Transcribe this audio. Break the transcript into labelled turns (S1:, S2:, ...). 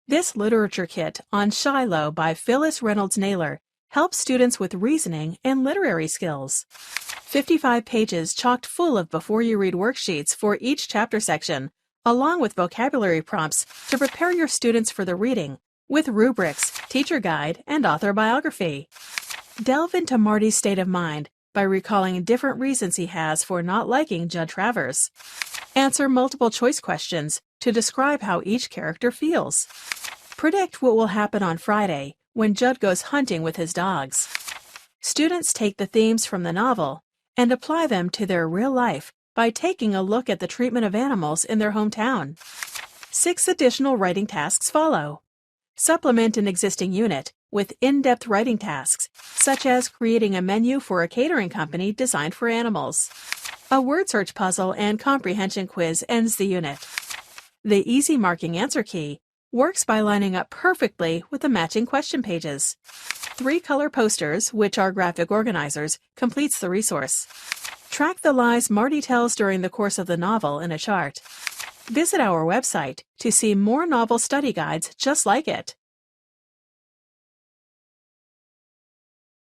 S1: This literature kit on Shiloh by Phyllis Reynolds Naylor helps students with reasoning and literary skills. 55 pages chocked full of before-you-read worksheets for each chapter section, along with vocabulary prompts to prepare your students for the reading, with rubrics, teacher guide, and author biography. Delve into Marty's state of mind by recalling different reasons he has for not liking Judd Travers. Answer multiple choice questions to describe how each character feels. Predict what will happen on Friday when Judd goes hunting with his dogs. Students take the themes from the novel and apply them to their real life by taking a look at the treatment of animals in their hometown. 6 additional writing tasks follow. Supplement an existing unit with in-depth writing tasks, such as creating a menu for a catering company designed for animals. A word search puzzle and comprehension quiz ends the unit. The easy marking answer key works by lining up perfectly with the matching question pages. 3 color posters, which are graphic organizers, completes the resource. Track the lies Marty tells during the course of the novel in a chart. Visit our website to see more novel study guides just like it.